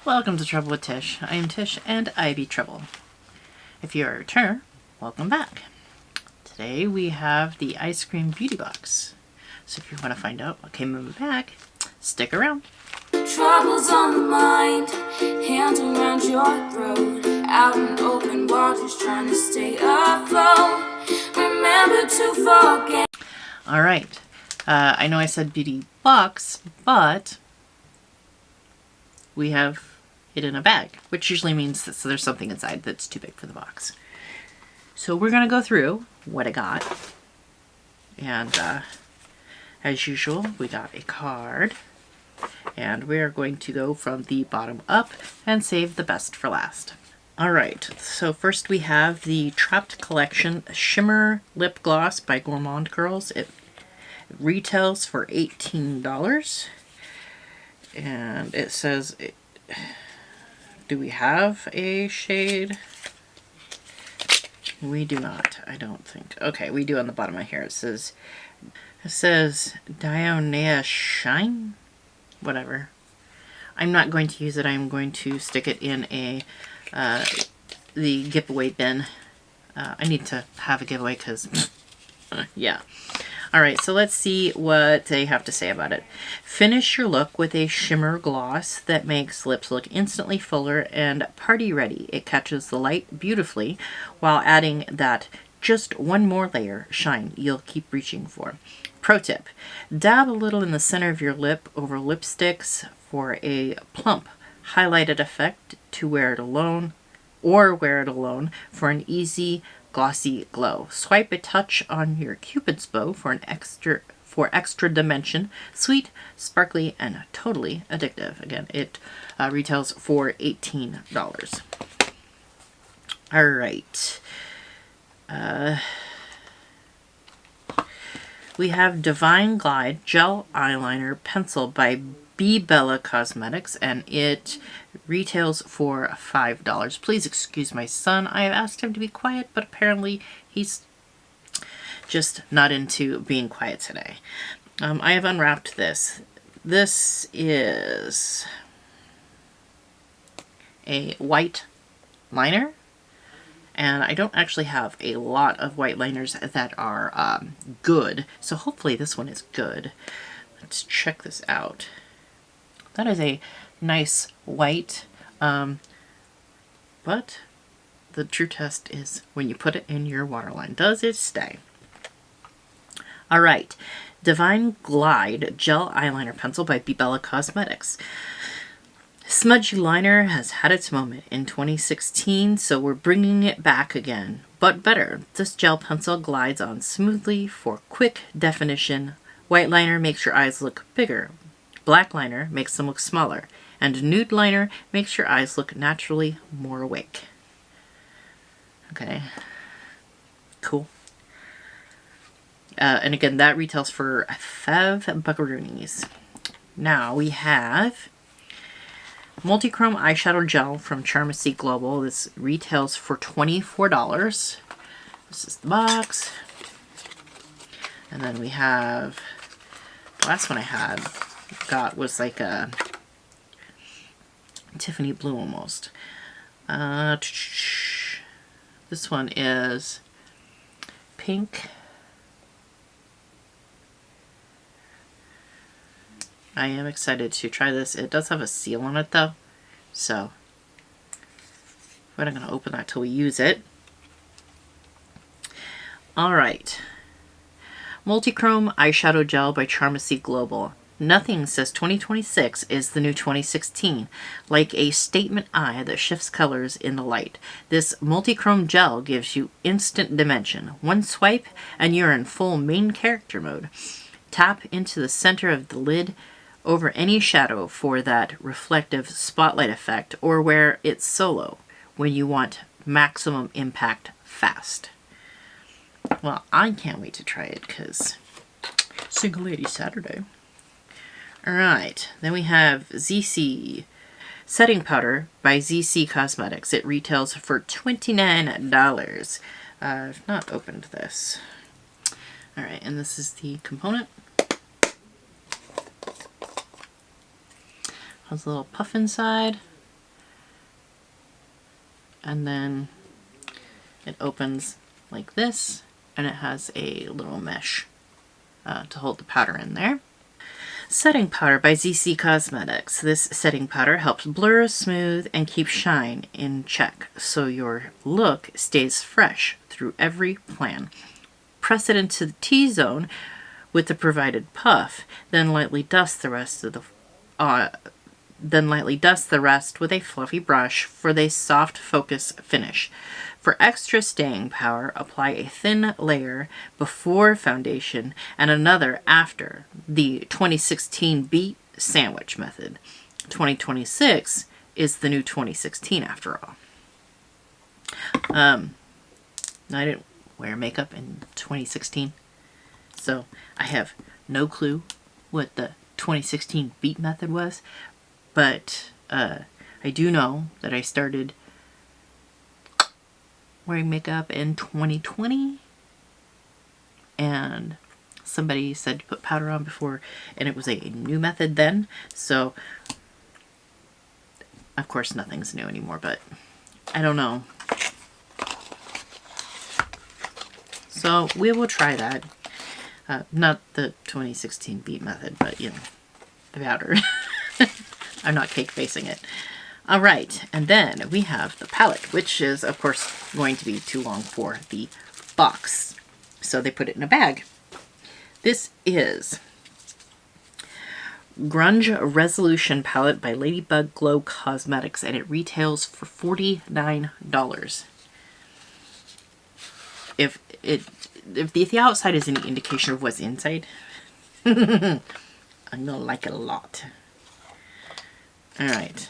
Welcome to Trouble with Tish. I am Tish and I be Trouble. If you are a returner, welcome back. Today we have the Eyescream Beauty Box. So if you want to find out what came in the bag, stick around. Troubles on the mind, hands around your throat, out in open waters trying to stay afloat. Remember to forget. Alright, I know I said beauty box, but we have it in a bag, which usually means that there's something inside that's too big for the box. So we're going to go through what I got. And as usual, we got a card. And we're going to go from the bottom up and save the best for last. Alright, so first we have the Trapped Collection Shimmer Lip Gloss by Gourmand Girls. It retails for $18. And it says, do we have a shade? We do not, I don't think. Okay, we do on the bottom of here. It says Dionea Shine? Whatever. I'm not going to use it. I'm going to stick it in the giveaway bin. I need to have a giveaway because, yeah. Alright, so let's see what they have to say about it. Finish your look with a shimmer gloss that makes lips look instantly fuller and party ready. It catches the light beautifully while adding that just one more layer shine you'll keep reaching for. Pro tip, dab a little in the center of your lip over lipsticks for a plump highlighted effect to wear it alone or wear it alone for an easy glossy glow. Swipe a touch on your Cupid's bow for extra dimension. Sweet, sparkly, and totally addictive. Again, it retails for $18. All right. We have Divine Glide Gel Eyeliner Pencil by B. Bella Cosmetics, and it retails for $5. Please excuse my son. I have asked him to be quiet, but apparently he's just not into being quiet today. I have unwrapped this. This is a white liner, and I don't actually have a lot of white liners that are good, so hopefully this one is good. Let's check this out. That is a nice white, but the true test is when you put it in your waterline. Does it stay? Alright, Divine Glide Gel Eyeliner Pencil by B. Bella Cosmetics. Smudgy liner has had its moment in 2016, so we're bringing it back again, but better. This gel pencil glides on smoothly for quick definition. White liner makes your eyes look bigger. Black liner makes them look smaller. And nude liner makes your eyes look naturally more awake. Okay. Cool. And again, that retails for $5. Now we have Multichrome Eyeshadow Gel from Charmacy Global. This retails for $24. This is the box. And then we have, the last one I got was like a Tiffany blue almost. This one is pink. I am excited to try this. It does have a seal on it though, so we're not going to open that till we use it. Alright. Multichrome Eyeshadow Gel by Charmacy Global. Nothing says 2026 is the new 2016, like a statement eye that shifts colors in the light. This multichrome gel gives you instant dimension. One swipe and you're in full main character mode. Tap into the center of the lid over any shadow for that reflective spotlight effect, or wear it solo when you want maximum impact fast. Well, I can't wait to try it because Single Lady Saturday. Alright, then we have ZC Setting Powder by ZC Cosmetics. It retails for $29. I've not opened this. Alright, and this is the component. Has a little puff inside. And then it opens like this, and it has a little mesh to hold the powder in there. Setting powder by ZC Cosmetics. This setting powder helps blur, smooth, and keep shine in check, so your look stays fresh through every plan. Press it into the T-zone with the provided puff, then lightly dust the rest with a fluffy brush for the soft focus finish. For extra staying power, apply a thin layer before foundation and another after, the 2016 beat sandwich method. 2026 is the new 2016 after all. I didn't wear makeup in 2016, so I have no clue what the 2016 beat method was, but I do know that I started wearing makeup in 2020, and somebody said to put powder on before, and it was a new method then, so of course nothing's new anymore, but I don't know. So we will try that. Not the 2016 beat method, but you know, the powder. I'm not cake facing it. All right, and then we have the palette, which is, of course, going to be too long for the box. So they put it in a bag. This is Grunge Resolution Palette by Ladybug Glow Cosmetics, and it retails for $49. If the outside is any indication of what's inside, I'm gonna like it a lot. All right.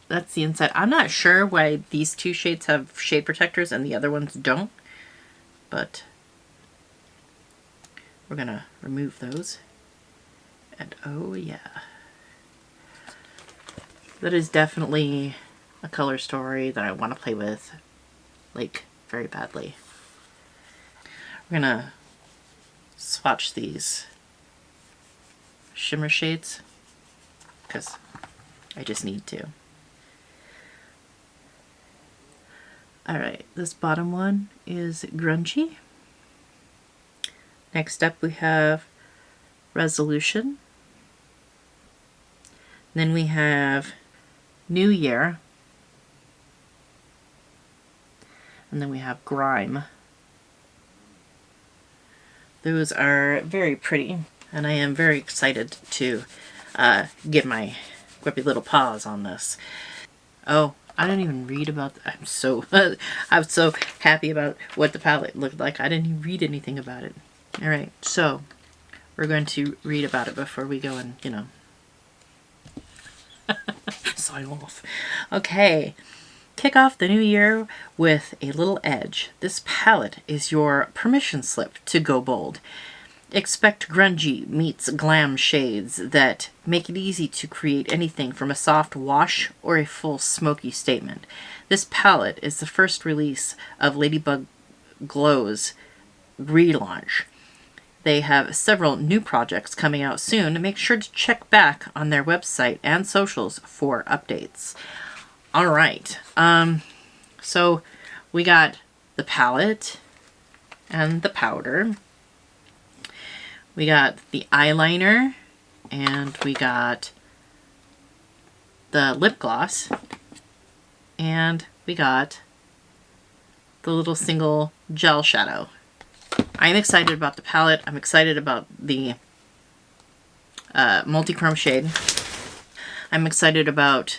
That's the inside. I'm not sure why these two shades have shade protectors and the other ones don't, but we're gonna remove those. And oh yeah, that is definitely a color story that I want to play with, like, very badly. We're gonna swatch these shimmer shades because I just need to. Alright, this bottom one is grungy. Next up we have Resolution. Then we have New Year. And then we have Grime. Those are very pretty, and I am very excited to get my grippy little paws on this. Oh, I didn't even read about I'm so happy about what the palette looked like. I didn't even read anything about it. All right, so we're going to read about it before we go and, you know, sign off. Okay, kick off the new year with a little edge. This palette is your permission slip to go bold. Expect grungy meets glam shades that make it easy to create anything from a soft wash or a full smoky statement. This palette is the first release of Ladybug Glow's relaunch. They have several new projects coming out soon. Make sure to check back on their website and socials for updates. All right, so we got the palette and the powder. We got the eyeliner, and we got the lip gloss, and we got the little single gel shadow. I'm excited about the palette. I'm excited about the multi-chrome shade. I'm excited about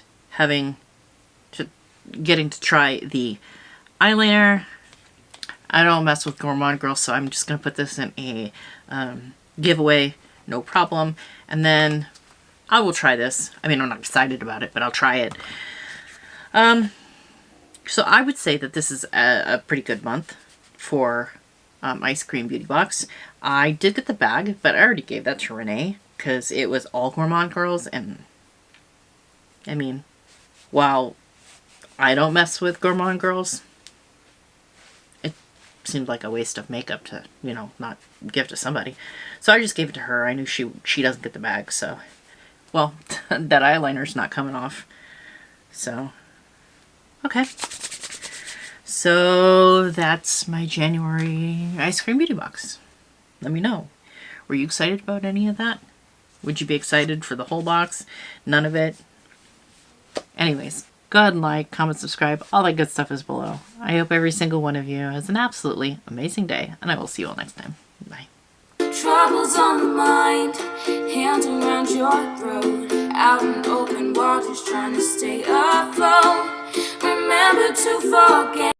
getting to try the eyeliner. I don't mess with Gourmand Girl, so I'm just going to put this in a giveaway, no problem. And then I will try this. I mean, I'm not excited about it, but I'll try it. So I would say that this is a pretty good month for Eyescream Beauty Box. I did get the bag, but I already gave that to Renee because it was all Gourmand Girls. And I mean, while I don't mess with Gourmand Girls, it seemed like a waste of makeup to, you know, not give to somebody. So I just gave it to her. I knew she doesn't get the bag, so. Well, that eyeliner's not coming off. So, Okay. So that's my January Eyescream Beauty Box. Let me know. Were you excited about any of that? Would you be excited for the whole box? None of it? Anyways, go ahead and like, comment, subscribe. All that good stuff is below. I hope every single one of you has an absolutely amazing day, and I will see you all next time. Bye. Troubles on the mind, hands around your throat, out in open waters trying to stay afloat. Remember to forget.